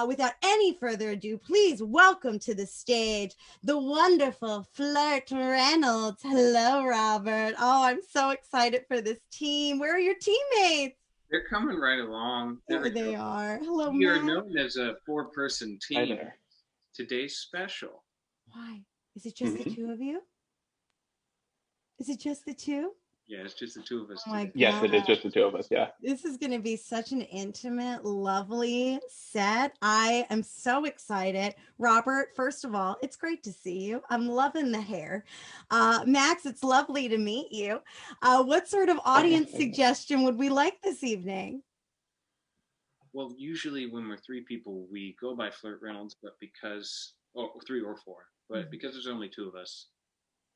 Without any further ado, please welcome to the stage the wonderful Flirt Reynolds. Hello, Robert. Oh, I'm so excited for this team. Where are your teammates? They're coming right along. There There they they go. are. Hello, We are Matt. known as a four-person Hi team. there. Today's special. Why? Is it just the two of you? Is it just the two? Yeah, it's just the two of us Oh my today. Yes, it is God. just the two of us. Yeah. This is going to be such an intimate, lovely set. I am so excited. Robert, first of all, it's great to see you. I'm loving the hair. Max, it's lovely to meet you. What sort of audience suggestion would we like this evening? Well, usually when we're three people, we go by Flirt Reynolds, but three or four, but because there's only two of us,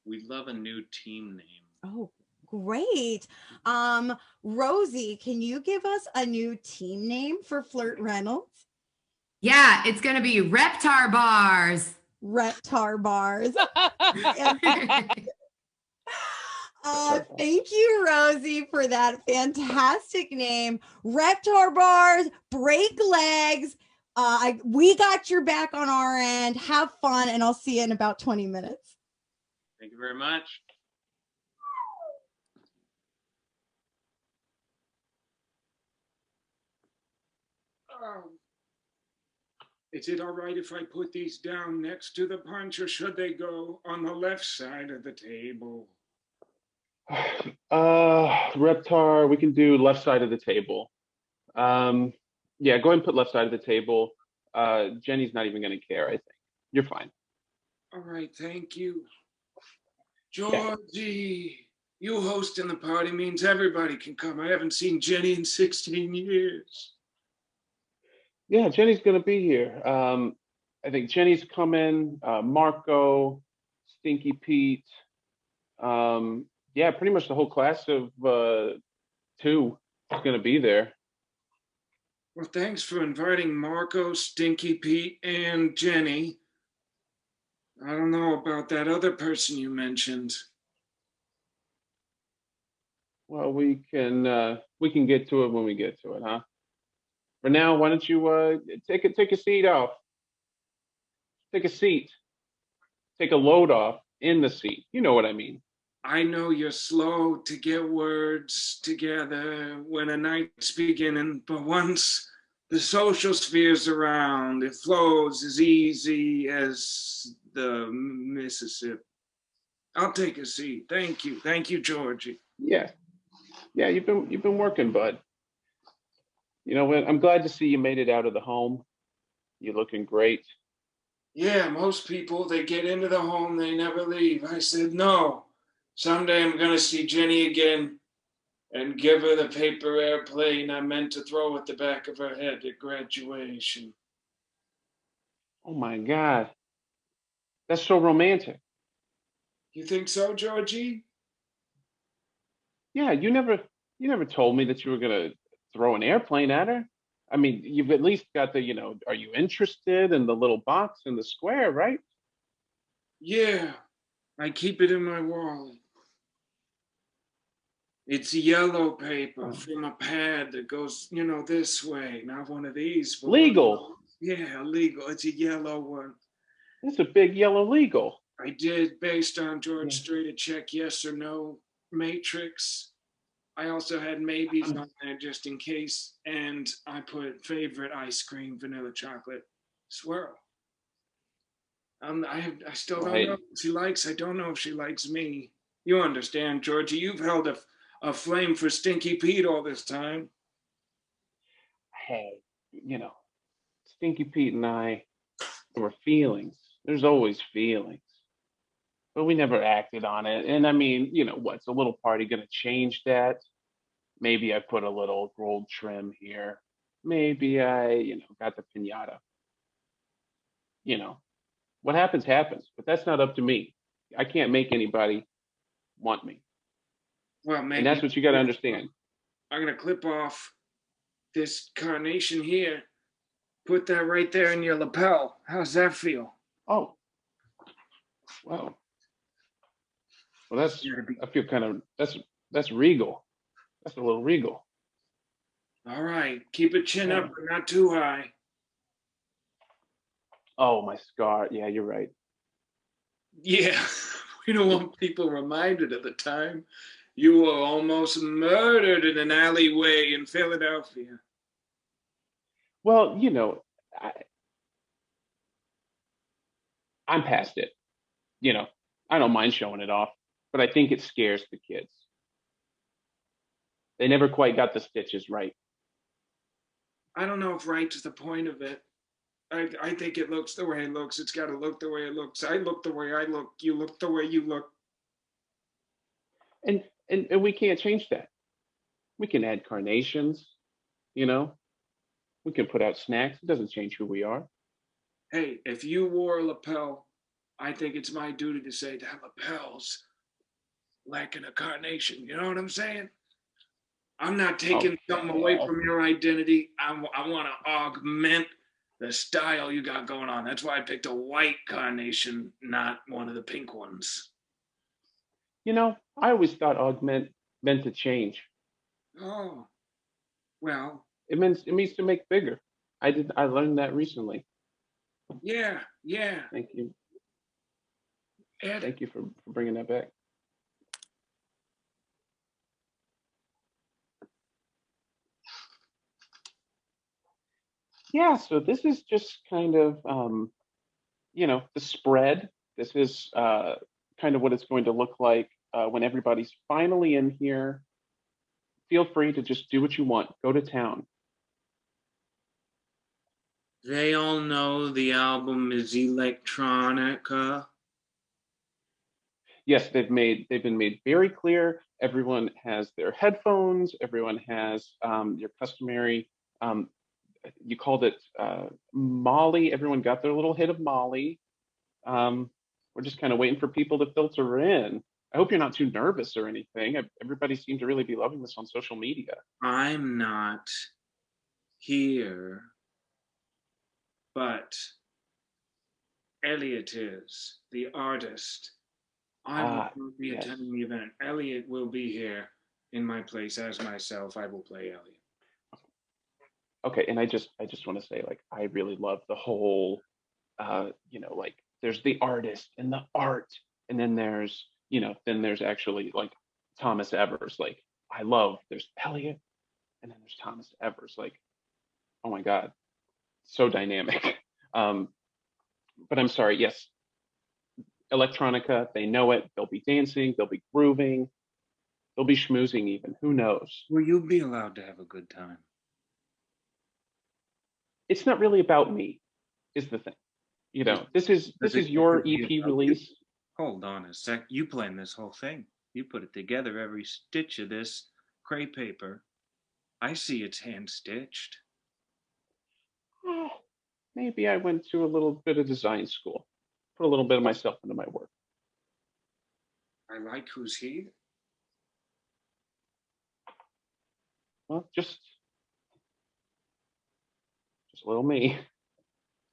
we love a new team name. Oh, great. Rosie, can you give us a new team name for Flirt Reynolds? Yeah, it's going to be REPTAR Bars. REPTAR Bars. Thank you, Rosie, for that fantastic name. REPTAR Bars, break legs. We got your back on our end. Have fun, and I'll see you in about 20 minutes. Thank you very much. Is it all right if I put these down next to the punch, or should they go on the left side of the table? Reptar, we can do left side of the table. Yeah, go ahead and put left side of the table. Jenny's not even going to care, I think. You're fine. All right, thank you. Georgie, you hosting the party means everybody can come. I haven't seen Jenny in 16 years. Yeah, Jenny's going to be here. I think Jenny's coming. Marco, Stinky Pete. Yeah, pretty much the whole class of two is going to be there. Well, thanks for inviting Marco, Stinky Pete, and Jenny. I don't know about that other person you mentioned. Well, we can get to it when we get to it, huh? For now, why don't you take a seat off? Take a seat. Take a load off in the seat. You know what I mean. I know you're slow to get words together when a night's beginning, but once the social sphere's around, it flows as easy as the Mississippi. I'll take a seat. Thank you. Thank you, Georgie. Yeah. Yeah, you've been working, bud. You know what? I'm glad to see you made it out of the home. You're looking great. Yeah, most people, they get into the home, they never leave. I said, no. Someday I'm going to see Jenny again and give her the paper airplane I meant to throw at the back of her head at graduation. Oh my God. That's so romantic. You think so, Georgie? Yeah, you never told me that you were gonna throw an airplane at her. I mean, you've at least got are you interested in the little box in the square, right? Yeah, I keep it in my wallet. It's yellow paper from a pad that goes, this way. Not one of these. But legal. Yeah, legal. It's a yellow one. It's a big yellow legal. I did, based on George Strait, a check yes or no matrix. I also had maybes on there just in case, and I put favorite ice cream, vanilla chocolate swirl. I still don't know if she likes. I don't know if she likes me. You understand, Georgie? You've held a flame for Stinky Pete all this time. Hey, Stinky Pete and I, there were feelings. There's always feelings. But we never acted on it. And I mean, what's a little party going to change that? Maybe I put a little gold trim here. Maybe I, got the piñata. What happens, happens. But that's not up to me. I can't make anybody want me. Well, maybe. And that's what you got to understand. I'm going to clip off this carnation here. Put that right there in your lapel. How's that feel? Oh. Wow. Well, I feel kind of, that's regal. That's a little regal. All right. Keep it chin up, but not too high. Oh, my scar. Yeah, you're right. Yeah, we don't want people reminded of the time you were almost murdered in an alleyway in Philadelphia. Well, I, I'm past it. You know, I don't mind showing it off, but I think it scares the kids. They never quite got the stitches right. I don't know if right's the point of it. I think it looks the way it looks. It's got to look the way it looks. I look the way I look. You look the way you look. And we can't change that. We can add carnations, you know. We can put out snacks. It doesn't change who we are. Hey, if you wore a lapel, I think it's my duty to say that lapel's lacking a carnation. You know what I'm saying? I'm not taking something away Okay. from your identity. I want to augment the style you got going on. That's why I picked a white carnation, not one of the pink ones. I always thought augment meant to change. Oh, well, It means to make bigger. I learned that recently. yeah, yeah. Thank you. Ed, Thank you for bringing that back. Yeah, so this is just kind of the spread. This is kind of what it's going to look like when everybody's finally in here. Feel free to just do what you want. Go to town. they all know the album is electronica. Yes, they've been made very clear. Everyone has their headphones. Everyone has your customary. Um, you called it Molly. Everyone got their little hit of Molly. Um, we're just kind of waiting for people to filter in. I hope you're not too nervous or anything. Everybody seemed to really be loving this on social media. I'm not here, but Elliot is the artist. I will Ah, not be yes. attending the event. Elliot will be here in my place as myself. I will play Elliot. Okay, and I just want to say, like, I really love the whole like there's the artist and the art, and then there's actually like Thomas Evers. Like, I love there's Elliot, and then there's Thomas Evers. Like, oh my God, so dynamic. Um, but I'm sorry, yes, electronica, they know it. They'll be dancing, they'll be grooving, they'll be schmoozing even. Who knows? Will you be allowed to have a good time? It's not really about me, is the thing. This is Does this it is get to your be EP about you? release. Hold on a sec. You planned this whole thing. You put it together, every stitch of this crepe paper. I see it's hand stitched. Ah, maybe I went to a little bit of design school, put a little bit of myself into my work. I like who's he. Well, just a little me.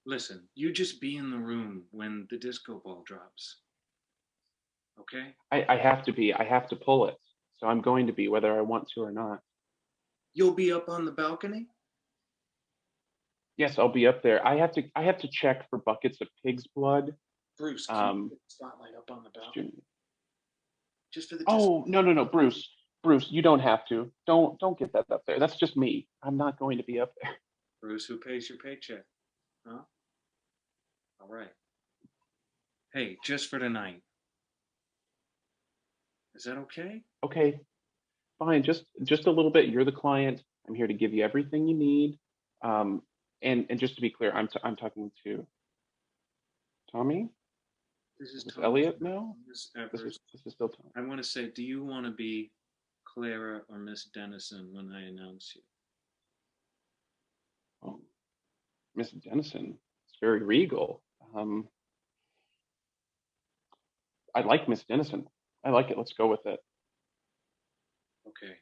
Listen, you just be in the room when the disco ball drops. Okay? I have to pull it. So I'm going to be whether I want to or not. You'll be up on the balcony? Yes, I'll be up there. I have to check for buckets of pig's blood. Bruce, can you Um, put the spotlight up on the balcony? Stu- Just for the disco. oh, no, no, no, Bruce. Bruce, you don't have to. Don't get that up there. That's just me. I'm not going to be up there. Bruce, who pays your paycheck? Huh? All right. Hey, just for tonight. Is that okay? Okay, fine. Just a little bit. You're the client. I'm here to give you everything you need. Um, and just to be clear, I'm talking to Tommy. This is Is this Thomas. Elliot now? Miss This Evers. is this is still Tommy. I want to say, do you want to be Clara or Miss Dennison when I announce you? Oh, Miss Dennison. It's very regal. I like Miss Dennison. I like it. Let's go with it. Okay.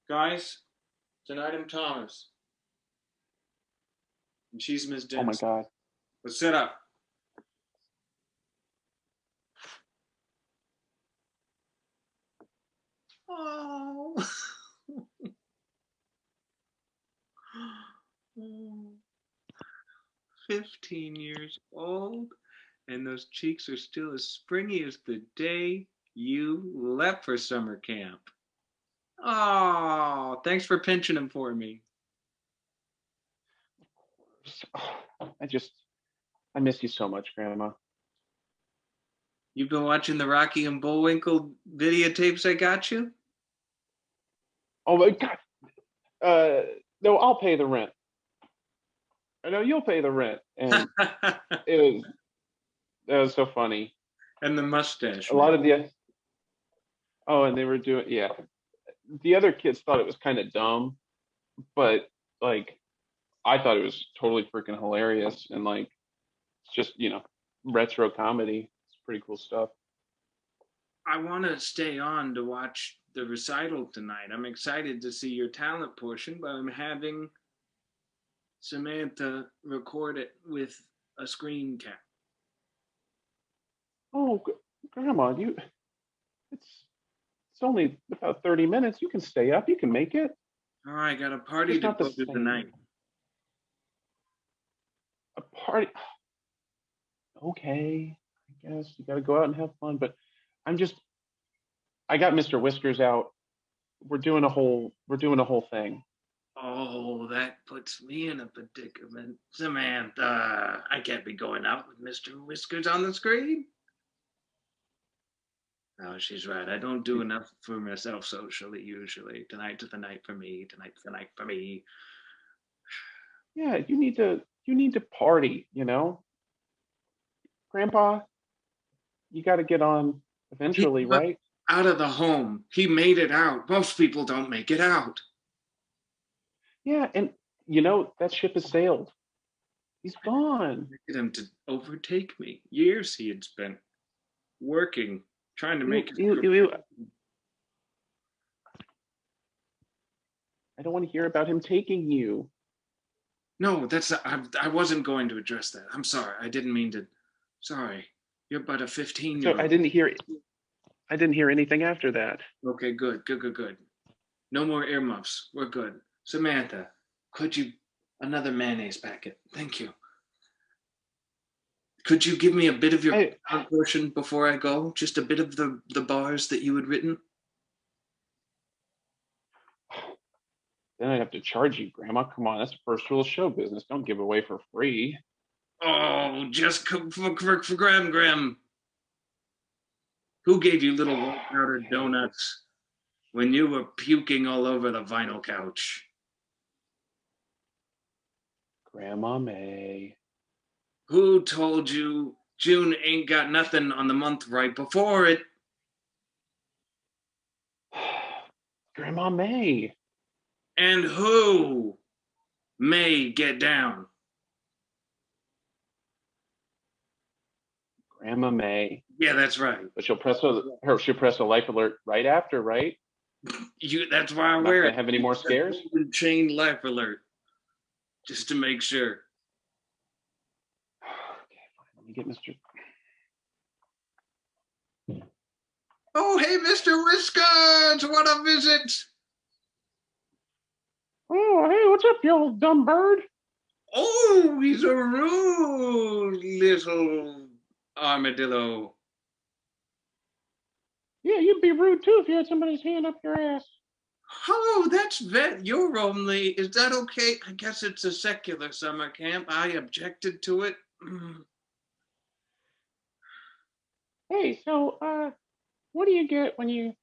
Guys, tonight I'm Thomas. And she's Miss Oh my Dennison. God. Let's sit up. Oh. 15 years old, and those cheeks are still as springy as the day you left for summer camp. Oh, thanks for pinching him for me. I miss you so much, Grandma. You've been watching the Rocky and Bullwinkle videotapes I got you? Oh my God. No, I'll pay the rent. I know you'll pay the rent. And it was that was so funny. And the mustache. A lot of the and they were doing, yeah. The other kids thought it was kind of dumb, but like I thought it was totally freaking hilarious, and like it's just, retro comedy. It's pretty cool stuff. I want to stay on to watch the recital tonight. I'm excited to see your talent portion, but I'm having Samantha record it with a screen cap. Oh, Grandma, it's only about 30 minutes. You can stay up. You can make it. All right, I got a party It's to not the go to same. tonight. A party. Okay, I guess you got to go out and have fun. But I got Mr. Whiskers out. We're doing a whole thing. Oh, that puts me in a predicament. Samantha, I can't be going out with Mr. Whiskers on the screen. No, she's right. I don't do enough for myself socially usually. Tonight's the night for me. Tonight's the night for me. Yeah, you need to party. Grandpa, you got to get on eventually, He's right? out of the home. He made it out. Most people don't make it out. Yeah, and that ship has sailed. He's gone. Get him to overtake me. Years he had spent working, trying to make his career. I don't want to hear about him taking you. No, I wasn't going to address that. I'm sorry. I didn't mean to. Sorry. You're but a 15-year-old. So I didn't hear anything after that. Okay, good. No more earmuffs. We're good. Samantha, could you another mayonnaise packet? Thank you. Could you give me a bit of your portion before I go? Just a bit of the bars that you had written? Then I'd have to charge you, Grandma. Come on, that's the first rule of show business. Don't give away for free. Oh, just for Graham. Who gave you little white powdered donuts when you were puking all over the vinyl couch? Grandma May. Who told you June ain't got nothing on the month right before it? Grandma May. And who may get down? Grandma May. Yeah, that's right. But she'll press a life alert right after, right? That's why I Not wear gonna it. have any more scares? Chain life alert. Just to make sure. Okay, fine. Let me get Mr. Oh, hey, Mr. Whiskers, what a visit. Oh, hey, what's up, you old dumb bird? Oh, he's a rude little armadillo. Yeah, you'd be rude too if you had somebody's hand up your ass. Oh, that's you're only, is that okay? I guess it's a secular summer camp. I objected to it. Hey, so what do you get when you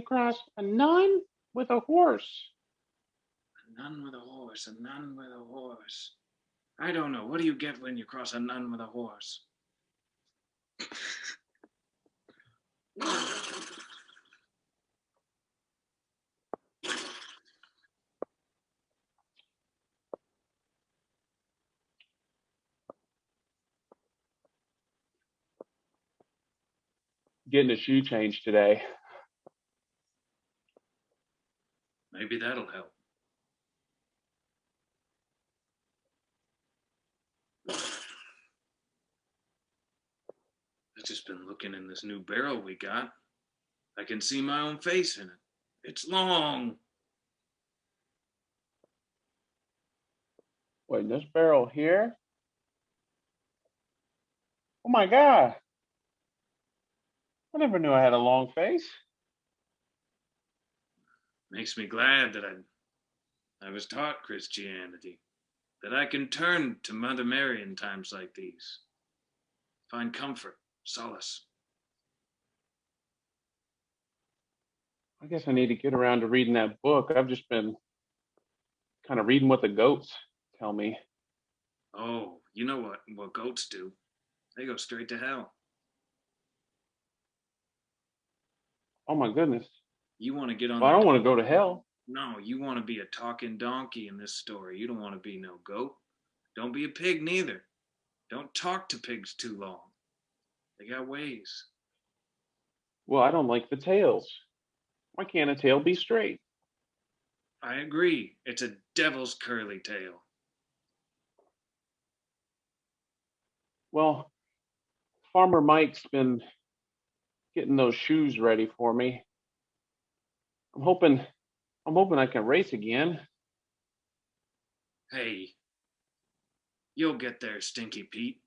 cross a nun with a horse? A nun with a horse, a nun with a horse. I don't know. What do you get when you cross a nun with a horse? Getting a shoe change today. Maybe that'll help. I've just been looking in this new barrel we got. I can see my own face in it. It's long. Wait, this barrel here? Oh my God. I never knew I had a long face. Makes me glad that I was taught Christianity, that I can turn to Mother Mary in times like these, find comfort, solace. I guess I need to get around to reading that book. I've just been kind of reading what the goats tell me. Oh, you know what goats do? They go straight to hell. Oh my goodness. You want to get on Well, I the don't want to go to hell. No, you want to be a talking donkey in this story. You don't want to be no goat. Don't be a pig neither. Don't talk to pigs too long. They got ways. Well, I don't like the tails. Why can't a tail be straight? I agree. It's a devil's curly tail. Well, Farmer Mike's been getting those shoes ready for me. I'm hoping I can race again. Hey, you'll get there, Stinky Pete.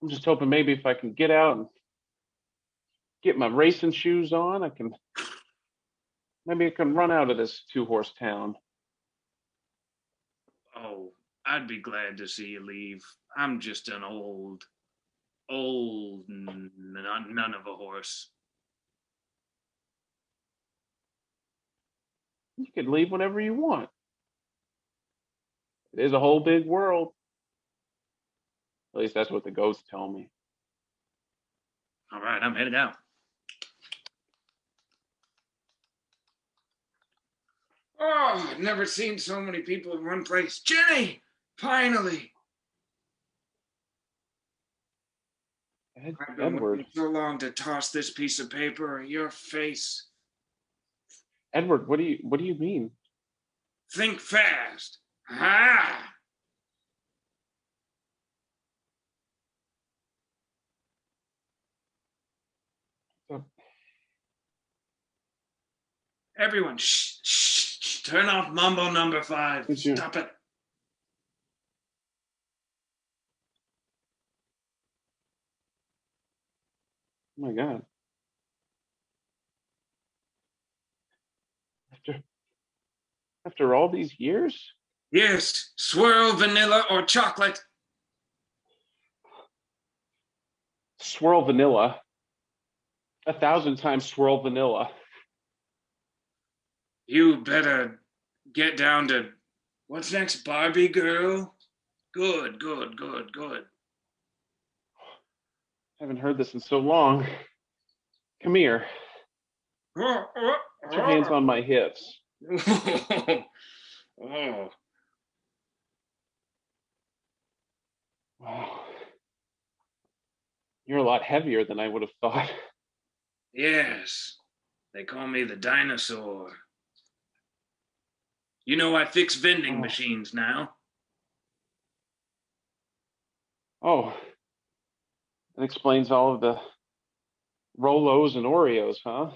I'm just hoping maybe if I can get out and get my racing shoes on, maybe I can run out of this two-horse town. Oh, I'd be glad to see you leave. I'm just an old none of a horse. You could leave whenever you want. It is a whole big world. At least that's what the ghosts tell me. All right, I'm headed out. Oh, I've never seen so many people in one place. Jenny, finally. I've been Edward. waiting so long to toss this piece of paper at your face. Edward, what do you mean? Think fast. Ah! So, Everyone, shh, shh, shh. Turn off Mumbo number 5. Stop it. oh my God. After all these years? Yes, swirl, vanilla, or chocolate. Swirl vanilla. 1,000 times swirl vanilla. You better get down to what's next, Barbie girl? Good, good, good, good. I haven't heard this in so long. Come here. Oh, Put your hands on my hips. oh. Wow. You're a lot heavier than I would have thought. Yes, they call me the dinosaur. You know I fix vending machines now. Oh, that explains all of the Rolos and Oreos, huh?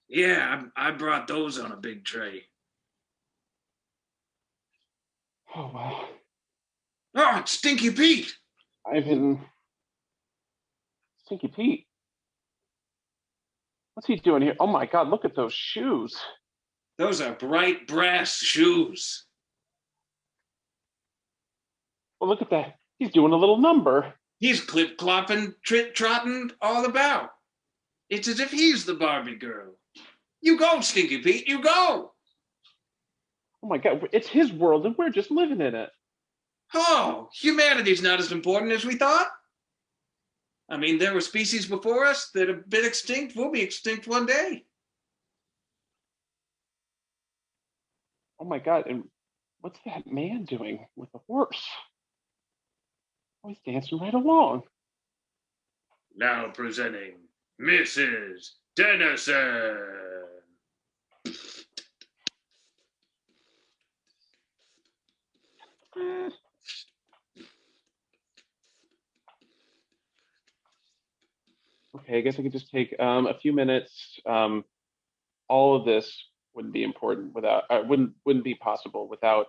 Yeah, I brought those on a big tray. Oh, wow. Oh, it's Stinky Pete. Stinky Pete. What's he doing here? Oh my God, look at those shoes. Those are bright brass shoes. Well, look at that. He's doing a little number. He's clip-clopping, trot-trotting all about. It's as if he's the Barbie girl. You go, Stinky Pete, you go. Oh my God, it's his world and we're just living in it. Oh, humanity's not as important as we thought. I mean, there were species before us that have been extinct. We'll be extinct one day. Oh my God, and what's that man doing with the horse? Oh, he's dancing right along. Now presenting Mrs. Dennison. Okay, I guess I could just take a few minutes. All of this wouldn't be important without, wouldn't be possible without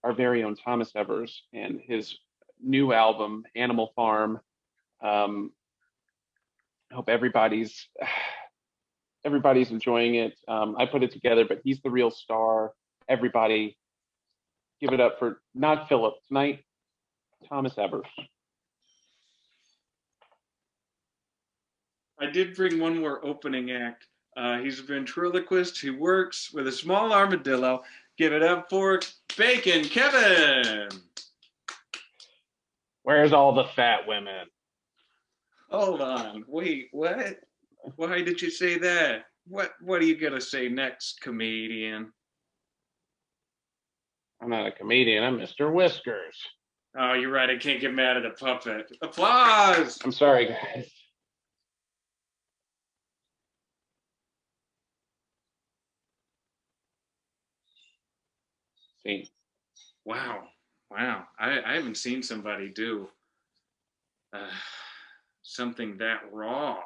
our very own Thomas Evers and his new album, Animal Farm. I hope everybody's enjoying it. I put it together, but he's the real star. Everybody, give it up for not Philip tonight, Thomas Evers. I did bring one more opening act. He's a ventriloquist who works with a small armadillo. Give it up for Bacon Kevin. Where's all the fat women? Hold on. Wait, what? Why did you say that? What are you gonna say next, comedian? I'm not a comedian. I'm Mr. Whiskers. Oh, you're right. I can't get mad at a puppet. Applause! I'm sorry, guys. See. Wow. I haven't seen somebody do something that raw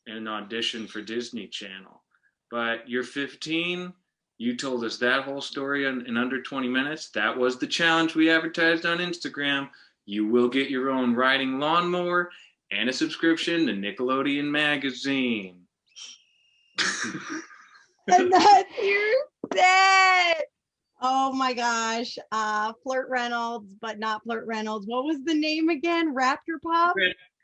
in an audition for Disney Channel. But you're 15. You told us that whole story in under 20 minutes. That was the challenge we advertised on Instagram. You will get your own riding lawnmower and a subscription to Nickelodeon magazine. And that's your set. Oh my gosh. Flirt Reynolds, but not Flirt Reynolds. What was the name again? Raptor Pop?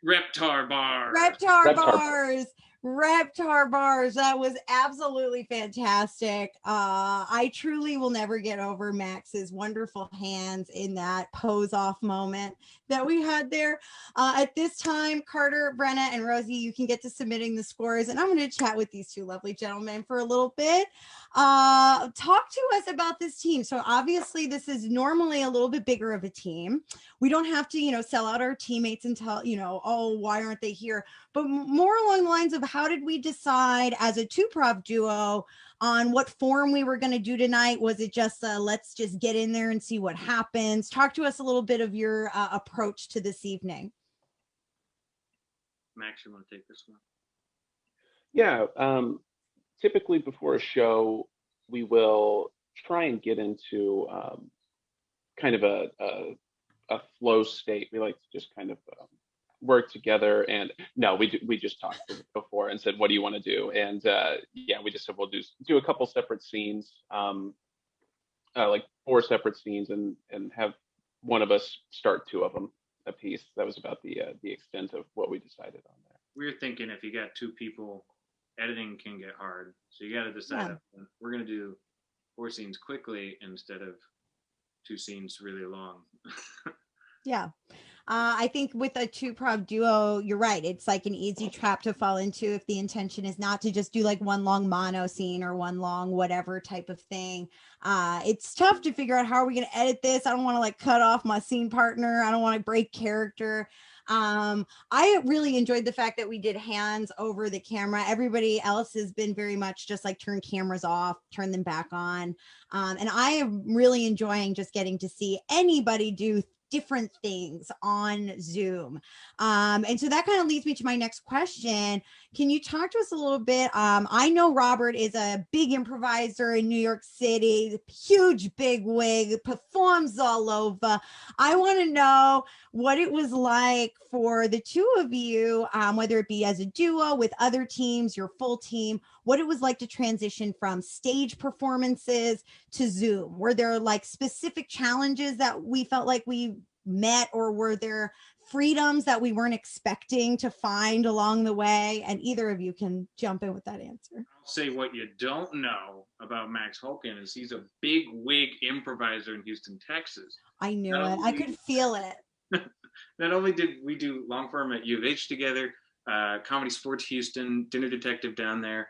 Reptar Bar. Reptar Bars. Reptar Bars. That was absolutely fantastic. I truly will never get over Max's wonderful hands in that pose off moment that we had there. At this time, Carter, Brenna, and Rosie, you can get to submitting the scores, and I'm going to chat with these two lovely gentlemen for a little bit. Talk to us about this team. So obviously this is normally a little bit bigger of a team. We don't have to, sell out our teammates and tell, oh, why aren't they here? But more along the lines of how did we decide as a two-prov duo on what form we were going to do tonight? Was it just let's just get in there and see what happens? Talk to us a little bit of your approach to this evening. Max, you want to take this one? Yeah. Typically before a show, we will try and get into kind of a flow state. We like to just kind of work together, and no, we just talked before and said, what do you want to do? And yeah, we just said we'll do a couple separate scenes, like 4 separate scenes, and have one of us start 2 of them a piece. That was about the extent of what we decided on there. We were thinking if you got 2 people, editing can get hard, so you got to decide. Yeah. We're gonna do 4 scenes quickly instead of 2 scenes really long. Yeah. I think with a two-prov duo, you're right. It's like an easy trap to fall into if the intention is not to just do like one long mono scene or one long whatever type of thing. It's tough to figure out how are we going to edit this. I don't want to like cut off my scene partner. I don't want to break character. I really enjoyed the fact that we did hands over the camera. Everybody else has been very much just like turn cameras off, turn them back on. And I am really enjoying just getting to see anybody do different things on Zoom. And so that kind of leads me to my next question. Can you talk to us a little bit? I know Robert is a big improviser in New York City, huge big wig, performs all over. I want to know what it was like for the 2 of you, whether it be as a duo with other teams, your full team, what it was like to transition from stage performances to Zoom. Were there like specific challenges that we felt like we met, or were there freedoms that we weren't expecting to find along the way? And either of you can jump in with that answer. I'll say what you don't know about Max Holken is he's a big wig improviser in Houston, Texas. I knew it. I could feel it. Not only did we do long form at U of H together, Comedy Sports Houston, Dinner Detective down there,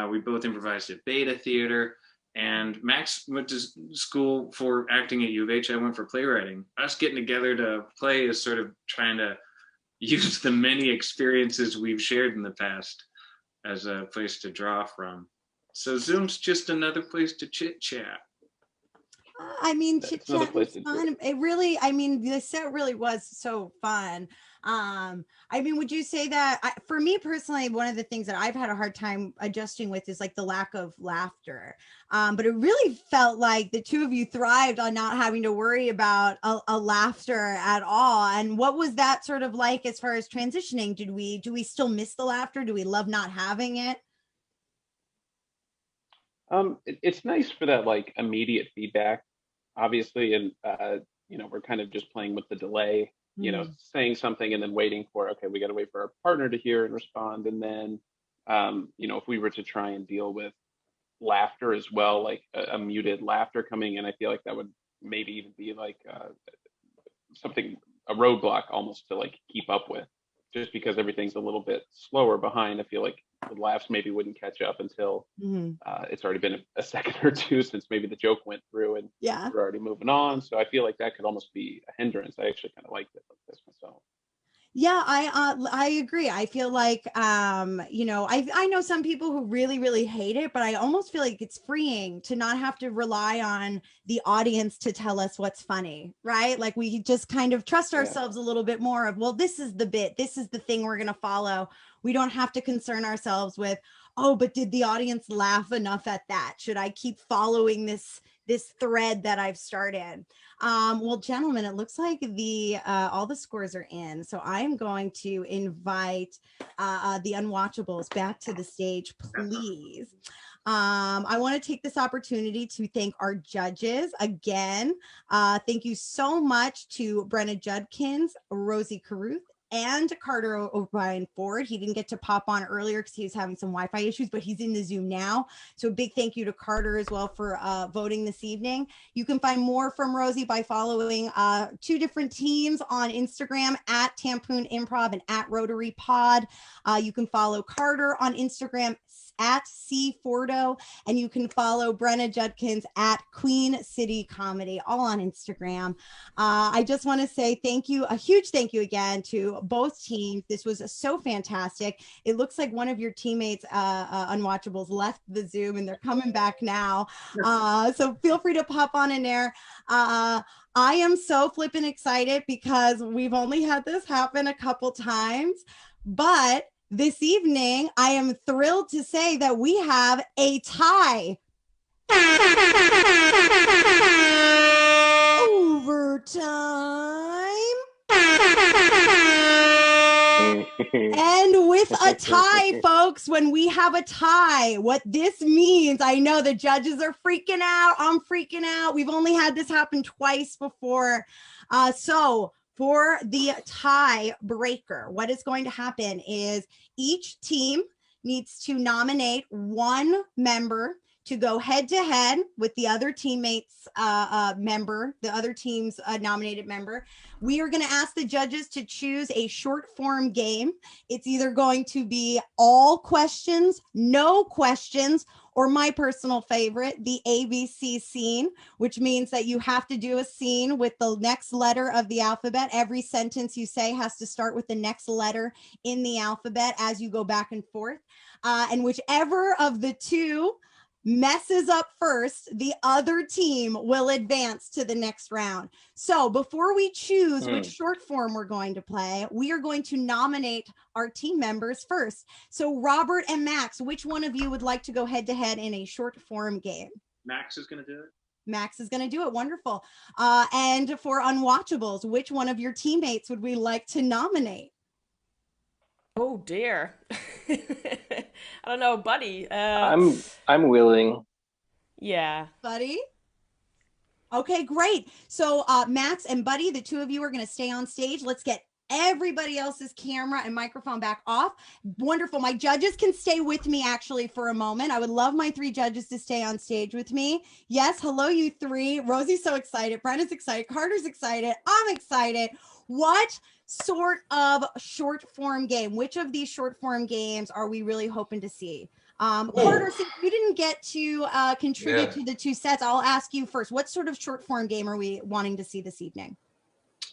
we both improvised at Beta Theater. And Max went to school for acting at U of H. I went for playwriting. Us getting together to play is sort of trying to use the many experiences we've shared in the past as a place to draw from. So Zoom's just another place to chit chat. I mean, chit That's another chat place was to do fun. it. It really, I mean, the set really was so fun. I mean, would you say that for me personally, one of the things that I've had a hard time adjusting with is like the lack of laughter. But it really felt like the two of you thrived on not having to worry about a laughter at all. And what was that sort of like as far as transitioning? Do we still miss the laughter? Do we love not having it? It's nice for that like immediate feedback, obviously, and we're kind of just playing with the delay, Mm. saying something and then waiting for, okay, we got to wait for our partner to hear and respond, and then, if we were to try and deal with laughter as well, like a muted laughter coming in, I feel like that would maybe even be like something, a roadblock almost to like keep up with, just because everything's a little bit slower behind. I feel like the laughs maybe wouldn't catch up until Mhm. it's already been a second or two since maybe the joke went through and Yeah. we're already moving on. So I feel like that could almost be a hindrance. I actually kind of liked it like this myself. Yeah, I agree. I feel like I know some people who really hate it, but I almost feel like it's freeing to not have to rely on the audience to tell us what's funny, right? Like we just kind of trust Yeah. ourselves a little bit more of, well, this is the bit, this is the thing we're going to follow. We don't have to concern ourselves with, oh, but did the audience laugh enough at that? Should I keep following this thread that I've started? Well, gentlemen, it looks like the all the scores are in. So I am going to invite the Unwatchables back to the stage, please. I want to take this opportunity to thank our judges again. Thank you so much to Brenna Judkins, Rosie Carruth, and Carter O'Brien Ford. He didn't get to pop on earlier because he was having some Wi-Fi issues, but he's in the Zoom now. So a big thank you to Carter as well for voting this evening. You can find more from Rosie by following two different teams on Instagram at Tampoon Improv and at Rotary Pod. You can follow Carter on Instagram at C Fordo, and you can follow Brenna Judkins at Queen City Comedy, all on Instagram. I just want to say thank you, a huge thank you again to both teams. This was so fantastic. It looks like one of your teammates, Unwatchables, left the Zoom and they're coming back now. So feel free to pop on in there. I am so flippin' excited because we've only had this happen a couple times, but this evening I am thrilled to say that we have a tie. Overtime. And with a tie, folks, when we have a tie, what this means, I know the judges are freaking out. I'm freaking out. We've only had this happen twice before. So for the tie breaker, what is going to happen is each team needs to nominate one member to go head to head with the other teammates member, the other team's nominated member. We are going to ask the judges to choose a short form game. It's either going to be all questions, no questions, or my personal favorite, the ABC scene, which means that you have to do a scene with the next letter of the alphabet. Every sentence you say has to start with the next letter in the alphabet as you go back and forth. And whichever of the two messes up first, the other team will advance to the next round. So before we choose which short form we're going to play, we are going to nominate our team members first. So Robert and Max, which one of you would like to go head to head in a short form game? Max is going to do it. Max is going to do it. Wonderful. And for Unwatchables, which one of your teammates would we like to nominate? Oh dear. I don't know, Buddy. I'm willing. Yeah. Buddy? Okay, great. So Max and Buddy, the two of you are going to stay on stage. Let's get everybody else's camera and microphone back off. Wonderful. My judges can stay with me actually for a moment. I would love my three judges to stay on stage with me. Yes, hello, you three. Rosie's so excited. Brenda's excited. Carter's excited. I'm excited. What sort of short form game? Which of these short form games are we really hoping to see? Carter, since you didn't get to contribute to the two sets, I'll ask you first. What sort of short form game are we wanting to see this evening?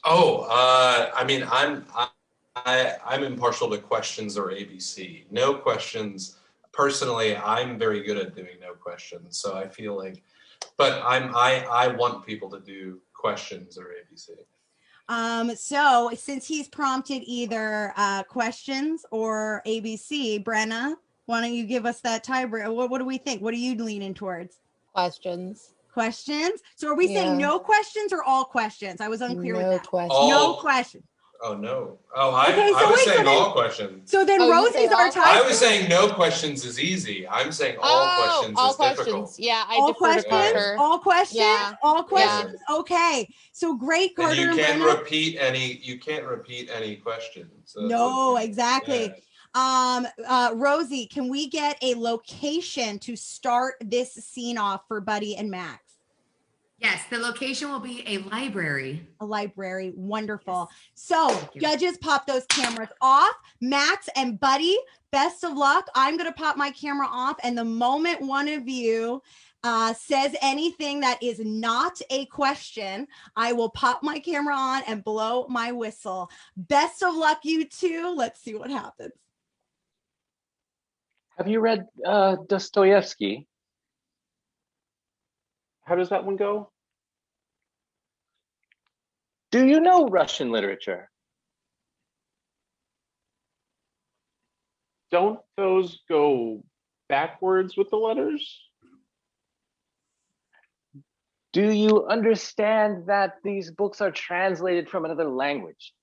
I mean, I'm impartial to questions or ABC. No questions. Personally, I'm very good at doing no questions. So I feel like but I want people to do questions or ABC. So since he's prompted either questions or ABC, Brenna, why don't you give us that tiebreaker? What do we think? What are you leaning towards? Questions. Questions. So are we saying no questions or all questions? I was unclear with that. Questions. No questions. Oh no. Oh, I was wait, saying so then- all questions. So then Oh, you Rosie's say our all tiebreaker. I was saying no questions is easy. I'm saying all questions all is questions. difficult. Yeah, I all defer to questions. Carter. All questions. Yeah. All questions. Okay. So great, Carter And you and can't Brenna. repeat any. You can't repeat any questions. So No, exactly. Yeah. Rosie, can we get a location to start this scene off for Buddy and Max? Yes, the location will be a library. A library. Wonderful. So you. judges, pop those cameras off. Max and Buddy, best of luck. I'm going to pop my camera off. And the moment one of you says anything that is not a question, I will pop my camera on and blow my whistle. Best of luck, you two. Let's see what happens. Have you read Dostoevsky? How does that one go? Do you know Russian literature? Don't those go backwards with the letters? Do you understand that these books are translated from another language?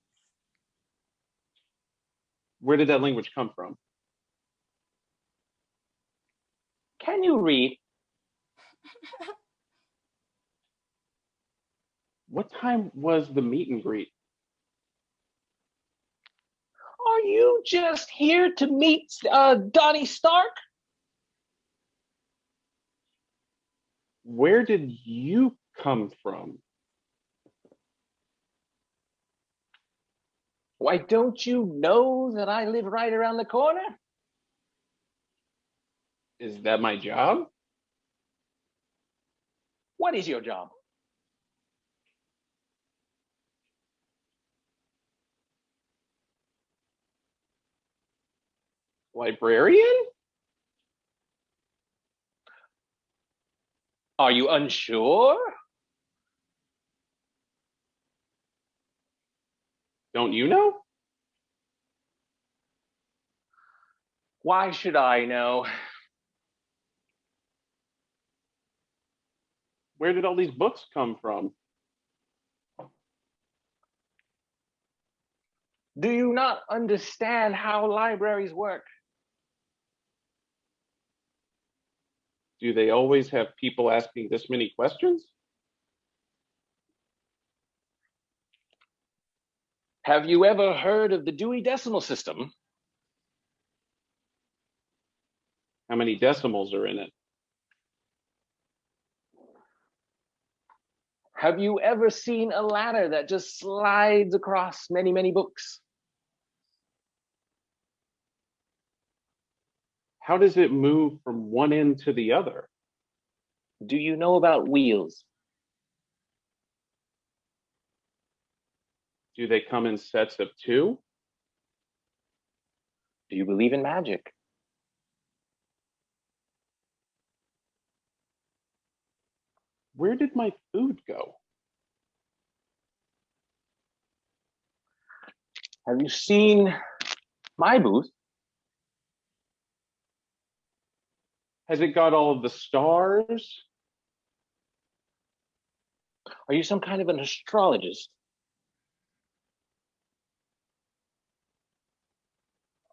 Where did that language come from? Can you read? What time was the meet and greet? Are you just here to meet Donnie Stark? Where did you come from? Why, don't you know that I live right around the corner? Is that my job? What is your job? Librarian? Are you unsure? Don't you know? Why should I know? Where did all these books come from? Do you not understand how libraries work? Do they always have people asking this many questions? Have you ever heard of the Dewey Decimal System? How many decimals are in it? Have you ever seen a ladder that just slides across many, many books? How does it move from one end to the other? Do you know about wheels? Do they come in sets of two? Do you believe in magic? Where did my food go? Have you seen my booth? Has it got all of the stars? Are you some kind of an astrologist?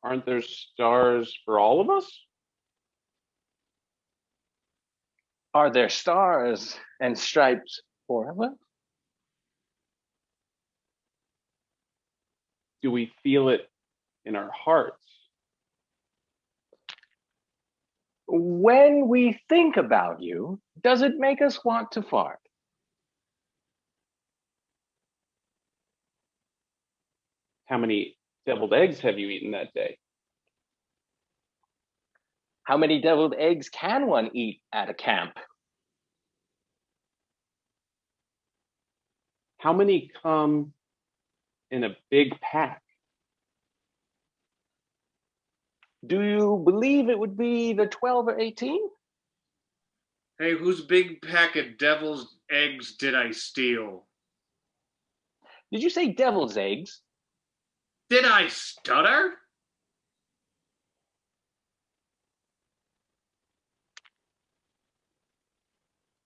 Aren't there stars for all of us? Are there stars and stripes forever? Do we feel it in our hearts? When we think about you, does it make us want to fart? How many deviled eggs have you eaten that day? How many deviled eggs can one eat at a camp? How many come in a big pack? Do you believe it would be the 12 or 18? Hey, whose big pack of devil's eggs did I steal? Did you say devil's eggs? Did I stutter?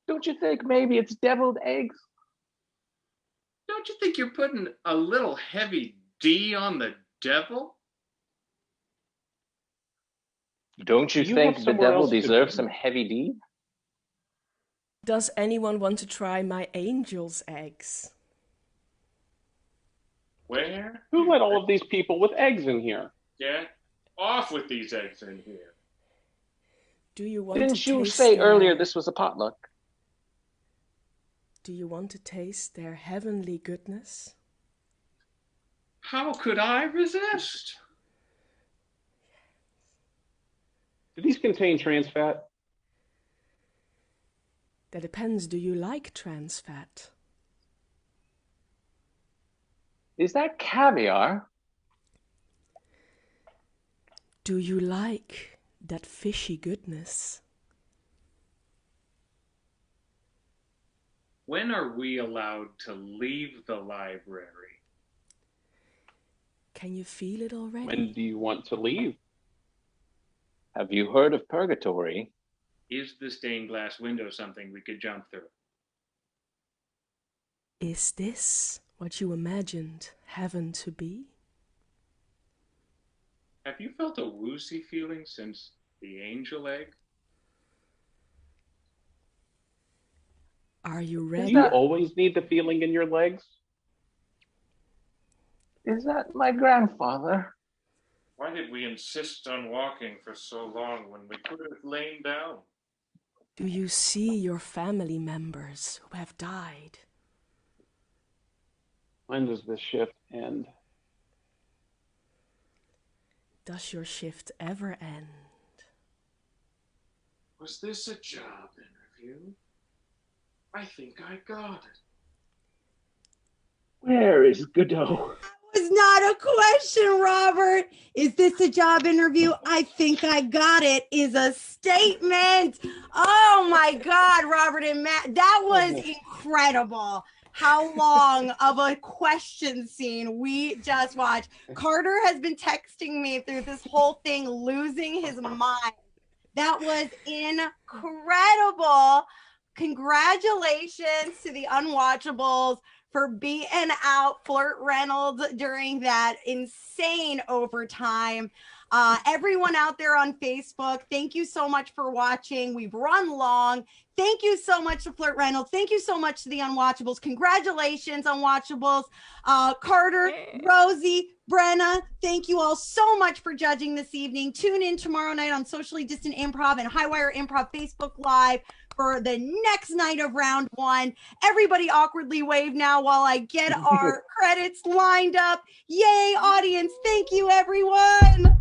Don't you think maybe it's deviled eggs? Don't you think you're putting a little heavy D on the devil? Don't you Do you think have the somewhere devil else to deserves be? some heavy D? Does anyone want to try my angel's eggs? Where? Who let all of these people with eggs in here? Get off with these eggs in here. Do you want Didn't to you taste say their... earlier this was a potluck? Do you want to taste their heavenly goodness? How could I resist? Do these contain trans fat? That depends. Do you like trans fat? Is that caviar? Do you like that fishy goodness? When are we allowed to leave the library? Can you feel it already? When do you want to leave? Have you heard of purgatory? Is the stained glass window something we could jump through? Is this what you imagined heaven to be? Have you felt a woozy feeling since the angel egg? Are you Do ready? you always need the feeling in your legs? Is that my grandfather? Why did we insist on walking for so long when we could have lain down? Do you see your family members who have died? When does this shift end? Does your shift ever end? Was this a job interview? I think I got it. Where is Godot? Was not a question, Robert. Is this a job interview? I think I got it is a statement. Oh my God, Robert and Matt, that was incredible. How long of a question scene we just watched. Carter has been texting me through this whole thing, losing his mind. That was incredible. Congratulations to the Unwatchables for beating out Flirt Reynolds during that insane overtime. Everyone out there on Facebook, thank you so much for watching. We've run long. Thank you so much to Flirt Reynolds. Thank you so much to the Unwatchables. Congratulations, Unwatchables. Carter, Rosie, Brenna, thank you all so much for judging this evening. Tune in tomorrow night on Socially Distant Improv and Highwire Improv Facebook Live for the next night of round one. Everybody awkwardly wave now while I get our credits lined up. Yay, audience. Thank you, everyone.